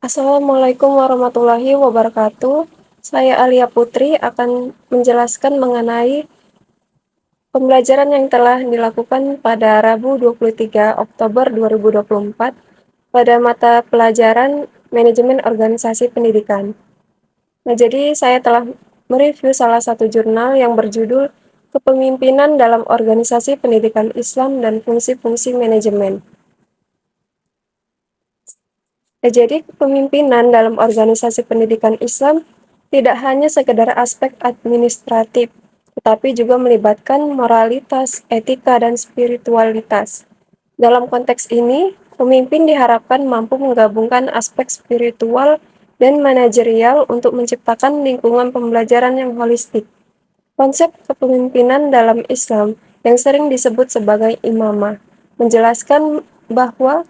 Assalamualaikum warahmatullahi wabarakatuh. Saya Alia Putri akan menjelaskan mengenai pembelajaran yang telah dilakukan pada Rabu 23 Oktober 2024 pada mata pelajaran Manajemen Organisasi Pendidikan. Jadi saya telah mereview salah satu jurnal yang berjudul Kepemimpinan dalam Organisasi Pendidikan Islam dan Fungsi-Fungsi Manajemen. Jadi, kepemimpinan dalam organisasi pendidikan Islam tidak hanya sekedar aspek administratif, tetapi juga melibatkan moralitas, etika, dan spiritualitas. Dalam konteks ini, pemimpin diharapkan mampu menggabungkan aspek spiritual dan manajerial untuk menciptakan lingkungan pembelajaran yang holistik. Konsep kepemimpinan dalam Islam yang sering disebut sebagai imamah menjelaskan bahwa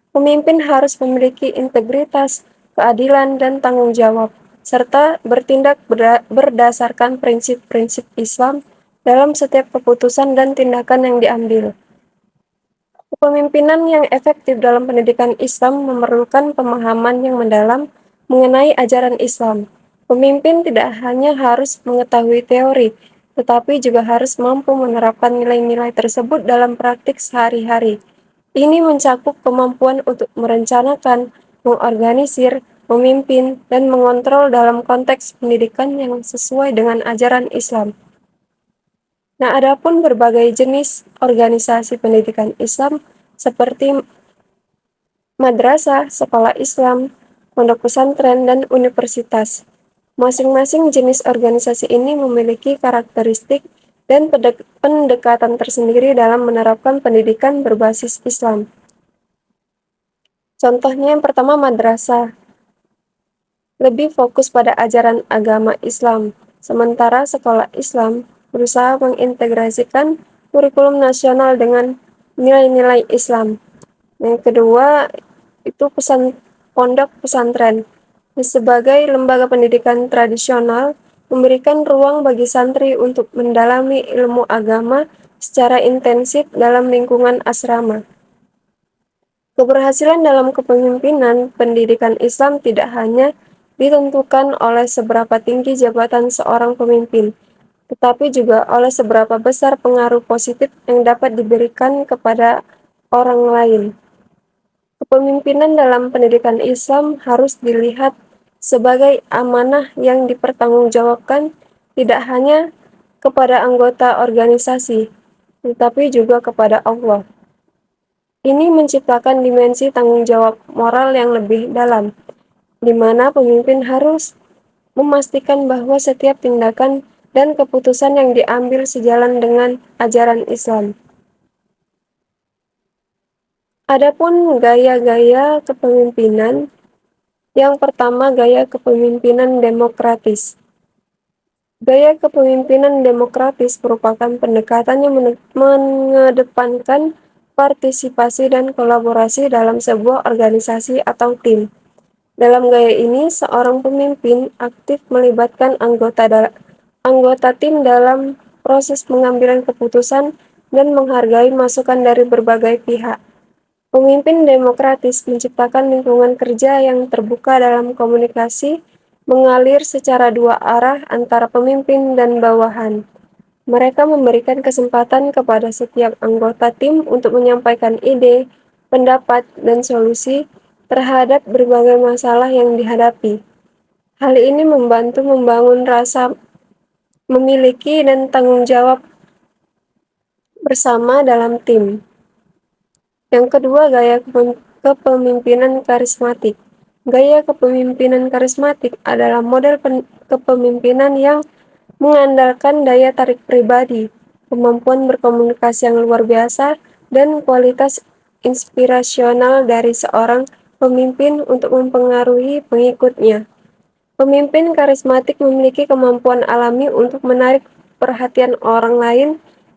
pemimpin harus memiliki integritas, keadilan, dan tanggung jawab, serta bertindak berdasarkan prinsip-prinsip Islam dalam setiap keputusan dan tindakan yang diambil. Kepemimpinan yang efektif dalam pendidikan Islam memerlukan pemahaman yang mendalam mengenai ajaran Islam. Pemimpin tidak hanya harus mengetahui teori, tetapi juga harus mampu menerapkan nilai-nilai tersebut dalam praktik sehari-hari. Ini mencakup kemampuan untuk merencanakan, mengorganisir, memimpin, dan mengontrol dalam konteks pendidikan yang sesuai dengan ajaran Islam. Nah, adapun berbagai jenis organisasi pendidikan Islam seperti madrasah, sekolah Islam, pondok pesantren, dan universitas. Masing-masing jenis organisasi ini memiliki karakteristik dan pendekatan tersendiri dalam menerapkan pendidikan berbasis Islam. Contohnya yang pertama madrasah, lebih fokus pada ajaran agama Islam, sementara sekolah Islam berusaha mengintegrasikan kurikulum nasional dengan nilai-nilai Islam. Yang kedua itu pondok pesantren. Sebagai lembaga pendidikan tradisional, memberikan ruang bagi santri untuk mendalami ilmu agama secara intensif dalam lingkungan asrama. Keberhasilan dalam kepemimpinan pendidikan Islam tidak hanya ditentukan oleh seberapa tinggi jabatan seorang pemimpin, tetapi juga oleh seberapa besar pengaruh positif yang dapat diberikan kepada orang lain. Kepemimpinan dalam pendidikan Islam harus dilihat sebagai amanah yang dipertanggungjawabkan tidak hanya kepada anggota organisasi, tetapi juga kepada Allah. Ini menciptakan dimensi tanggung jawab moral yang lebih dalam, di mana pemimpin harus memastikan bahwa setiap tindakan dan keputusan yang diambil sejalan dengan ajaran Islam. Adapun gaya-gaya kepemimpinan, yang pertama gaya kepemimpinan demokratis. Gaya kepemimpinan demokratis merupakan pendekatan yang mengedepankan partisipasi dan kolaborasi dalam sebuah organisasi atau tim. Dalam gaya ini, seorang pemimpin aktif melibatkan anggota tim dalam proses pengambilan keputusan dan menghargai masukan dari berbagai pihak. Pemimpin demokratis menciptakan lingkungan kerja yang terbuka dalam komunikasi, mengalir secara dua arah antara pemimpin dan bawahan. Mereka memberikan kesempatan kepada setiap anggota tim untuk menyampaikan ide, pendapat, dan solusi terhadap berbagai masalah yang dihadapi. Hal ini membantu membangun rasa memiliki dan tanggung jawab bersama dalam tim. Yang kedua, gaya kepemimpinan karismatik. Gaya kepemimpinan karismatik adalah model kepemimpinan yang mengandalkan daya tarik pribadi, kemampuan berkomunikasi yang luar biasa, dan kualitas inspirasional dari seorang pemimpin untuk mempengaruhi pengikutnya. Pemimpin karismatik memiliki kemampuan alami untuk menarik perhatian orang lain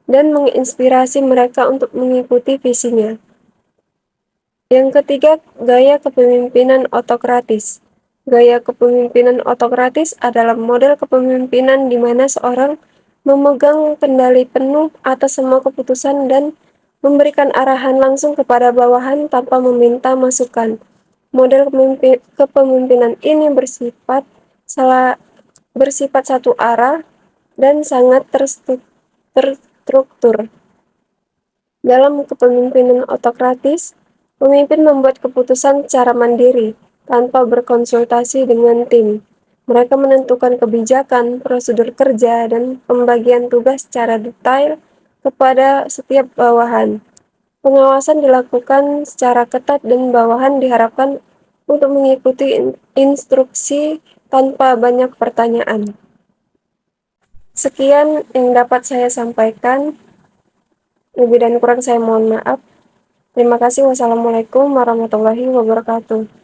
dan menginspirasi mereka untuk mengikuti visinya. Yang ketiga, gaya kepemimpinan otokratis. Gaya kepemimpinan otokratis adalah model kepemimpinan di mana seorang memegang kendali penuh atas semua keputusan dan memberikan arahan langsung kepada bawahan tanpa meminta masukan. Model kepemimpinan ini bersifat satu arah dan sangat terstruktur. Dalam kepemimpinan otokratis, pemimpin membuat keputusan secara mandiri, tanpa berkonsultasi dengan tim. Mereka menentukan kebijakan, prosedur kerja, dan pembagian tugas secara detail kepada setiap bawahan. Pengawasan dilakukan secara ketat dan bawahan diharapkan untuk mengikuti instruksi tanpa banyak pertanyaan. Sekian yang dapat saya sampaikan. Lebih dan kurang saya mohon maaf. Terima kasih. Wassalamualaikum warahmatullahi wabarakatuh.